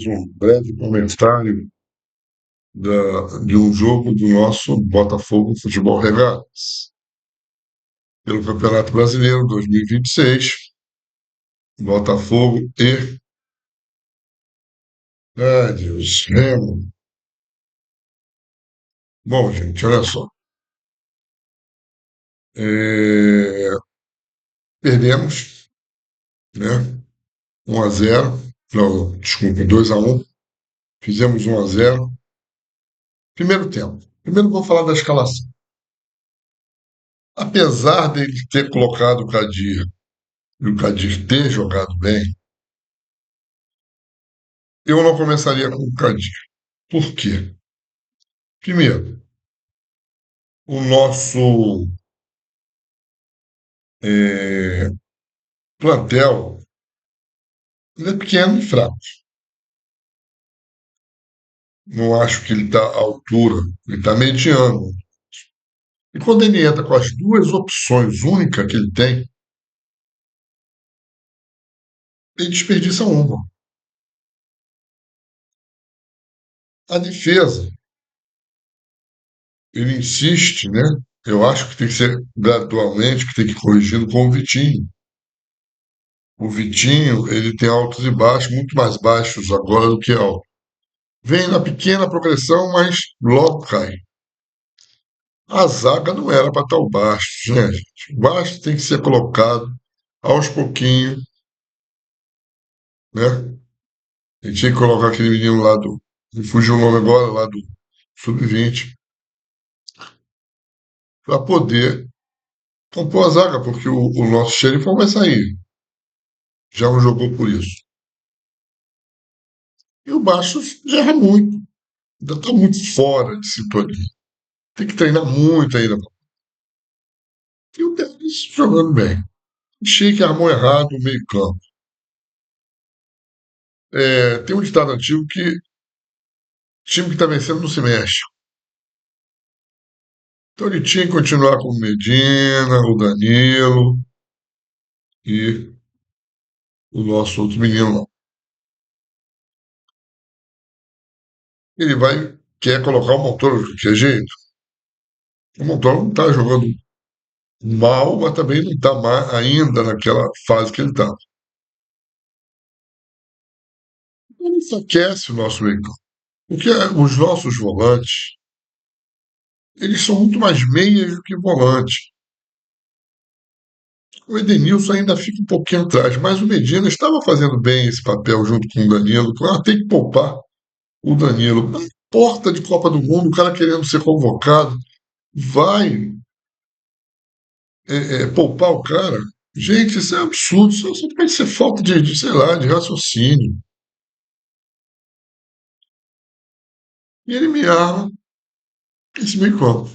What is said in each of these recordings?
mais um breve comentário de um jogo do nosso Botafogo Futebol Regatas, pelo Campeonato Brasileiro 2026, Botafogo e Deus, Remo. Bom, gente, olha só. É, Perdemos, né? 1-0. Não, desculpa, 2-1. Fizemos 1-0. Primeiro tempo. Primeiro vou falar da escalação. Apesar dele ter colocado o Kadir e o Kadir ter jogado bem, eu não começaria com o Kadir. Por quê? Primeiro, o nosso eh, plantel ele é pequeno e fraco. Não acho que ele está à altura, ele está mediano. E quando ele entra com as duas opções únicas que ele tem, ele desperdiça uma. A defesa, ele insiste, né? Eu acho que tem que ser gradualmente, que tem que ir corrigindo com o Vitinho. O Vitinho, ele tem altos e baixos, muito mais baixos agora do que altos. Vem na pequena progressão, mas logo cai. A zaga não era para estar o Bastos, né, gente? O Bastos tem que ser colocado aos pouquinhos, né? A gente tinha que colocar aquele menino lá do. Me fugiu o nome agora, lá do Sub-20, para poder compor a zaga, porque o nosso xerifão vai sair. Já não jogou por isso. E o Bastos já erra muito. Ainda está muito fora de sintonia. Tem que treinar muito ainda. E o Denis jogando bem. Achei que armou errado o meio-campo. Tem um ditado antigo que time que está vencendo não se mexe. Então ele tinha que continuar com o Medina, o Danilo e o nosso outro menino lá. Ele quer colocar o Montoro de qualquer jeito. O Montoro não está jogando mal, mas também não está ainda naquela fase que ele está. Ele enfraquece o nosso meio campo. Porque os nossos volantes, eles são muito mais meias do que volantes. O Edenilson ainda fica um pouquinho atrás, mas o Medina estava fazendo bem esse papel junto com o Danilo. Tem que poupar o Danilo. Na porta de Copa do Mundo, o cara querendo ser convocado, vai poupar o cara. Gente, isso é absurdo. Isso pode ser falta sei lá, de raciocínio. E ele me arma esse meio campo.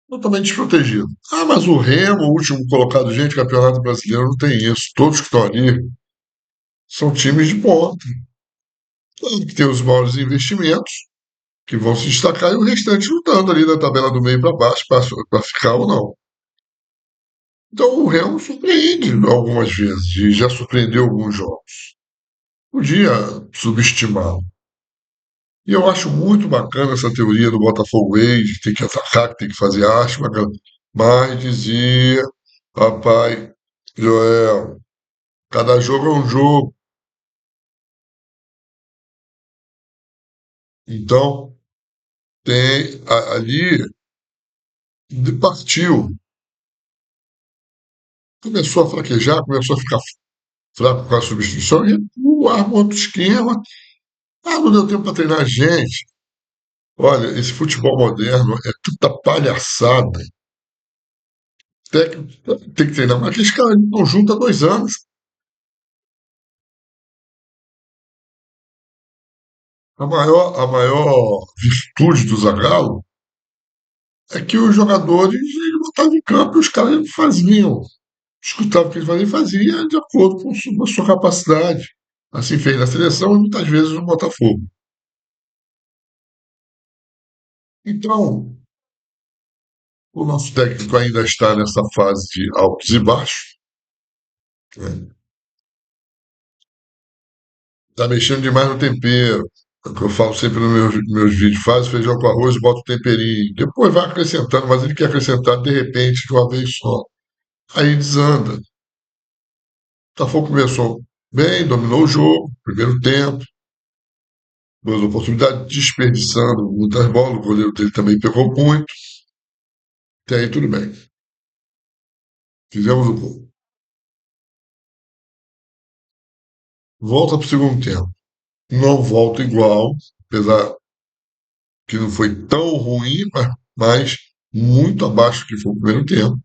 Totalmente desprotegido. Ah, mas o Remo, o último colocado, gente, Campeonato Brasileiro não tem isso. Todos que estão ali são times de ponta. Claro que tem os maiores investimentos, que vão se destacar, e o restante lutando ali na tabela do meio para baixo para ficar ou não. Então o Remo surpreende algumas vezes, e já surpreendeu alguns jogos. Podia subestimá-lo. E eu acho muito bacana essa teoria do Botafogo Way, de ter que atacar, que tem que fazer asma, mas dizia papai Joel, cada jogo é um jogo. Então tem ali partiu, começou a fraquejar, começou a ficar fraco com a substituição, e arma outro esquema. Ah, não deu tempo para treinar gente. Olha, esse futebol moderno é tanta palhaçada. Técnico tem que treinar, mas aqueles caras estão juntos há 2 anos. A maior virtude do Zagallo é que os jogadores eles botavam em campo e os caras faziam. Escutavam o que eles faziam e fazia de acordo com a sua capacidade. Assim fez na seleção e muitas vezes no Botafogo. Então, o nosso técnico ainda está nessa fase de altos e baixos, né? Tá mexendo demais no tempero. É o que eu falo sempre nos meus vídeos. Faz o feijão com arroz e bota o temperinho. Depois vai acrescentando, mas ele quer acrescentar de repente, de uma vez só. Aí desanda. O Botafogo começou bem, dominou o jogo, primeiro tempo, duas oportunidades, desperdiçando muitas bolas. O goleiro dele também pegou muito. Até aí tudo bem. Fizemos o gol. Volta para o segundo tempo. Não volta igual, apesar que não foi tão ruim, mas muito abaixo do que foi o primeiro tempo.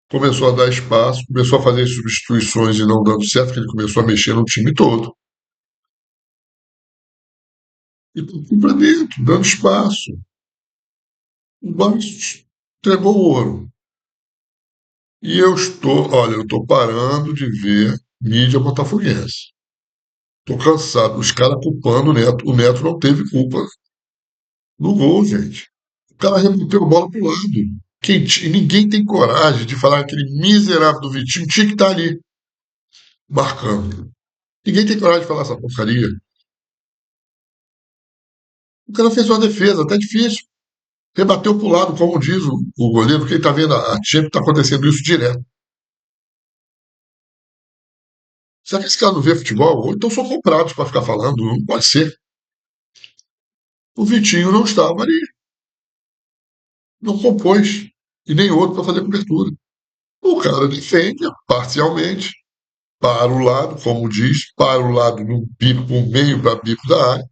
Começou a dar espaço, começou a fazer substituições e não dando certo, que ele começou a mexer no time todo. E foi para dentro, dando espaço. O Bastos entregou o ouro. E olha, eu estou parando de ver mídia botafoguense. Estou cansado, os caras culpando o Neto. O Neto não teve culpa no gol, gente. O cara rebateu a bola pro lado. Ninguém tem coragem de falar que aquele miserável do Vitinho tinha que estar ali, marcando. Ninguém tem coragem de falar essa porcaria. O cara fez uma defesa, até difícil. Rebateu pro lado, como diz o goleiro, porque ele tá vendo a Champions, tá acontecendo isso direto. Será que esse cara não vê futebol? Ou então são comprados para ficar falando, não pode ser. O Vitinho não estava ali, não compôs, e nem outro para fazer cobertura. O cara defende parcialmente, para o lado, como diz, para o lado no bico, no meio para bico da área,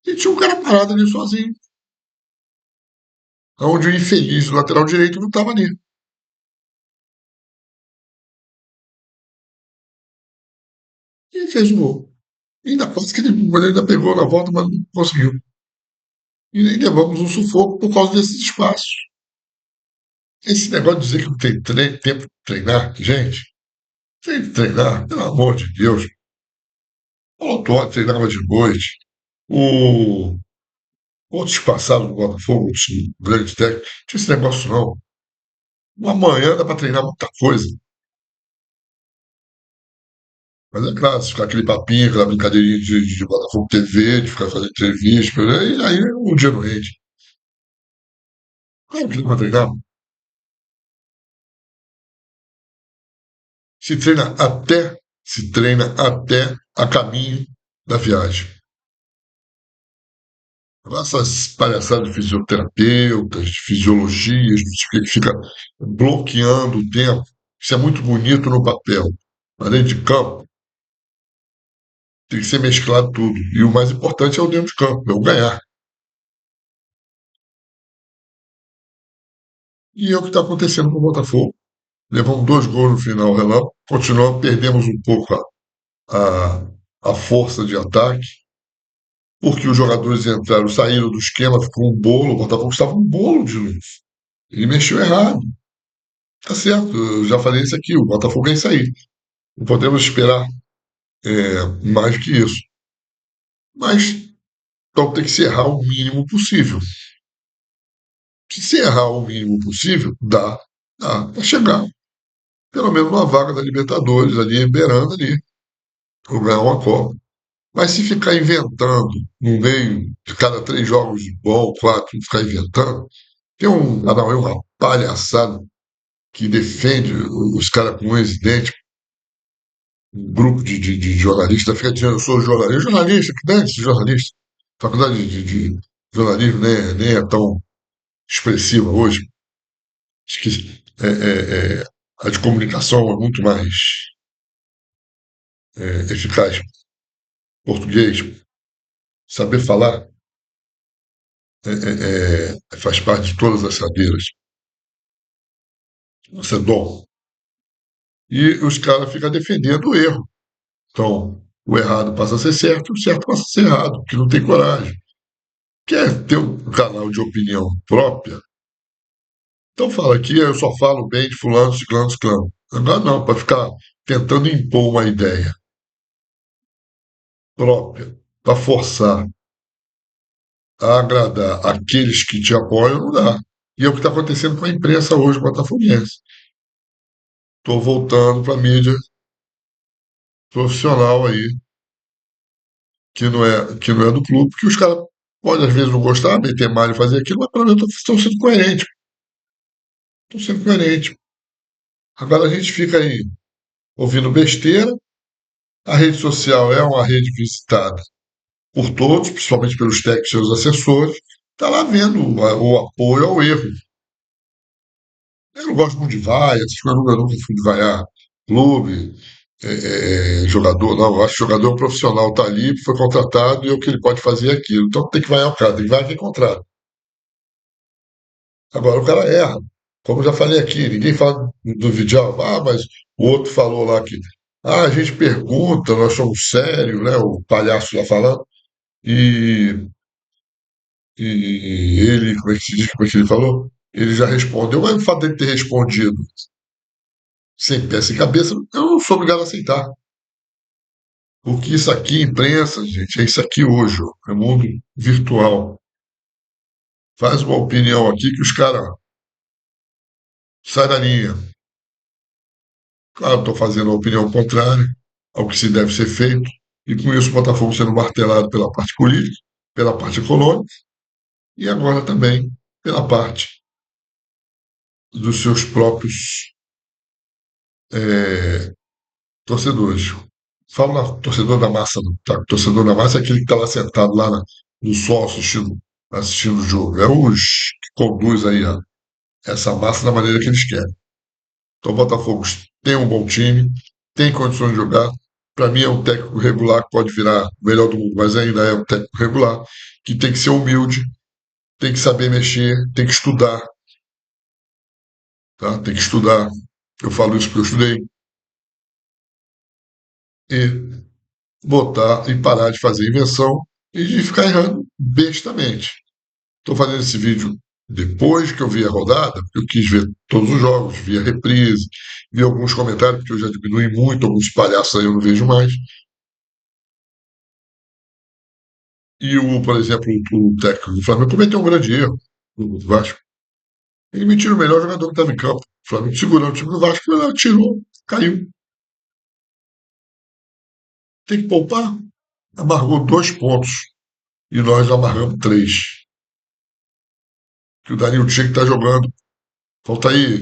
e tinha um cara parado ali sozinho, onde o infeliz do lateral direito não estava ali. E fez o gol. E ainda quase que ele ainda pegou na volta, mas não conseguiu. E nem levamos um sufoco por causa desses espaços. Esse negócio de dizer que não tem tempo de treinar, gente, tem que treinar, pelo amor de Deus. O Autório treinava de noite. O outros passados no Botafogo, outros grandes técnicos, não tinha esse negócio não. Uma manhã dá para treinar muita coisa. Mas é claro, se ficar aquele papinho, aquela brincadeirinha de Botafogo TV, de ficar fazendo entrevista, aí um dia não rende. Claro que não vai treinar. Se treina se treina até a caminho da viagem. Essas palhaçadas de fisioterapeutas, de fisiologias, que fica bloqueando o tempo. Isso é muito bonito no papel. Mas dentro de campo, tem que ser mesclado tudo. E o mais importante é o dentro de campo, é o ganhar. E é o que está acontecendo com o Botafogo. Levamos 2 gols no final, relâmpago. Continuamos, perdemos um pouco a força de ataque, porque os jogadores entraram, saíram do esquema, ficou um bolo. O Botafogo estava um bolo de luz. Ele mexeu errado. Tá certo, eu já falei isso aqui, o Botafogo é isso aí. Não podemos esperar mais que isso. Mas então tem que se errar o mínimo possível. Se errar o mínimo possível, dá para chegar. Pelo menos uma vaga da Libertadores ali, beirando ali, ou ganhar uma Copa. Mas se ficar inventando no meio de cada 3 jogos de bom, 4, ficar inventando, tem uma palhaçada que defende os caras com unhas e dentes, um grupo de jornalistas fica dizendo eu sou jornalista, que dane esse jornalista. Faculdade de jornalismo nem é tão expressiva hoje. Acho que a de comunicação é muito mais eficaz. Português, saber falar faz parte de todas as cadeiras. Isso é dom. E os caras ficam defendendo o erro. Então, o errado passa a ser certo, o certo passa a ser errado, porque não tem coragem. Quer ter um canal de opinião própria? Então fala aqui, eu só falo bem de fulano, ciclano, ciclano. Agora não, para ficar tentando impor uma ideia própria, para forçar a agradar aqueles que te apoiam, não dá. E é o que está acontecendo com a imprensa hoje botafoguense. Estou voltando para a mídia profissional aí, que não é do clube, que os caras podem às vezes não gostar, meter mal e fazer aquilo, mas pelo menos estão sendo coerentes. Estão sendo coerentes. Agora a gente fica aí ouvindo besteira. A rede social é uma rede visitada por todos, principalmente pelos técnicos e seus assessores. Está lá vendo o apoio ao erro. Eu não gosto muito de vaia, essas coisas, eu nunca fui de vaiar clube, jogador, não. Eu acho que o jogador é um profissional, está ali, foi contratado e o que ele pode fazer é aquilo. Então tem que vaiar o cara, tem que vaiar quem contrata. Agora o cara erra. Como eu já falei aqui, ninguém fala do Vidal. Ah, mas o outro falou lá que. Ah, a gente pergunta, nós somos sérios, né? O palhaço já falando. E, e ele, como é que se diz, como é que ele falou? Ele já respondeu, mas o fato dele ter respondido sem pé, sem cabeça, eu não sou obrigado a aceitar. Porque isso aqui, imprensa, gente, é isso aqui hoje, ó, é mundo virtual. Faz uma opinião aqui que os caras saem da linha. Claro, estou fazendo a opinião contrária ao que se deve ser feito, e com isso o Botafogo sendo martelado pela parte política, pela parte econômica, e agora também pela parte dos seus próprios torcedores. Falo na torcedor da massa, não, tá? Torcedor da massa é aquele que está lá sentado lá no sol assistindo o jogo. É os que conduz aí essa massa da maneira que eles querem. Então o Botafogo tem um bom time, tem condições de jogar. Para mim é um técnico regular que pode virar o melhor do mundo, mas ainda é um técnico regular, que tem que ser humilde, tem que saber mexer, tem que estudar, tá? Tem que estudar. Eu falo isso porque eu estudei. E botar e parar de fazer invenção e de ficar errando bestamente. Estou fazendo esse vídeo depois que eu vi a rodada, porque eu quis ver todos os jogos, vi a reprise, vi alguns comentários, porque eu já diminui muito, alguns palhaços aí eu não vejo mais. E por exemplo, o técnico do Flamengo cometeu um grande erro no Vasco. Ele me tira o melhor jogador que estava em campo. O Flamengo segurando o time do Vasco, ele tirou, caiu. Tem que poupar. Amargou 2 pontos e nós amargamos 3. Que o Danilo tinha que estar jogando. Falta aí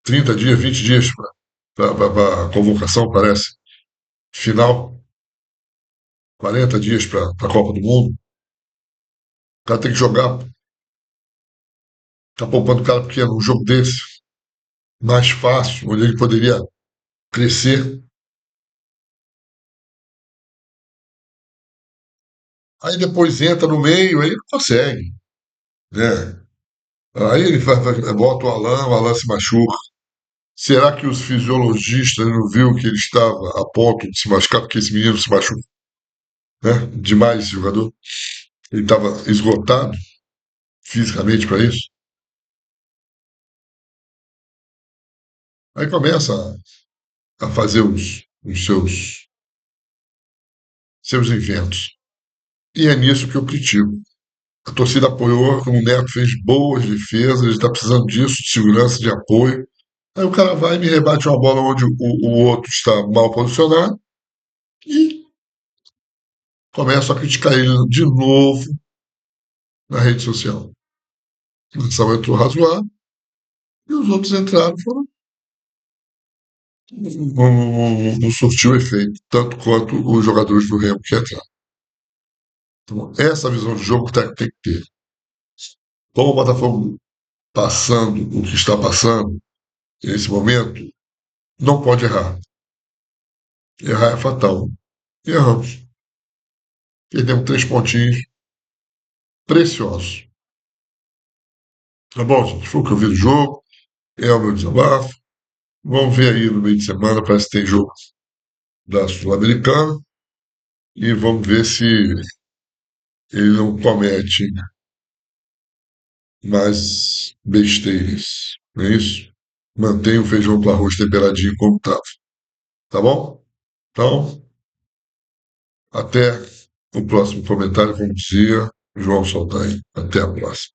30 dias, 20 dias para a convocação, parece. Final, 40 dias para a Copa do Mundo. O cara tem que jogar. Tá poupando o cara pequeno. Um jogo desse, mais fácil, onde ele poderia crescer. Aí depois entra no meio, aí ele não consegue, né? Aí ele bota o Alan se machuca. Será que os fisiologistas não viu que ele estava a ponto de se machucar, porque esse menino se machuca, né? Demais esse jogador. Ele estava esgotado fisicamente para isso. Aí começa a fazer os seus inventos. E é nisso que eu critico. A torcida apoiou, o Neto fez boas defesas, ele está precisando disso, de segurança, de apoio. Aí o cara vai e me rebate uma bola onde o outro está mal posicionado e começa a criticar ele de novo na rede social. O Nação entrou razoável e os outros entraram, foram, não surtiu efeito, tanto quanto os jogadores do Remo que entraram. Então, essa visão de jogo tem que ter. Com o Botafogo passando o que está passando nesse momento, não pode errar. Errar é fatal. E erramos. Perdemos 3 pontinhos preciosos. Tá bom, gente? Foi o que eu vi do jogo. É o meu desabafo. Vamos ver aí no meio de semana, parece que tem jogo da Sul-Americana. E vamos ver se ele não comete mais besteiras. Não é isso? Mantenha o feijão com arroz temperadinho como estava. Tá bom? Então, até o próximo comentário, como dizia João Saldanha. Até a próxima.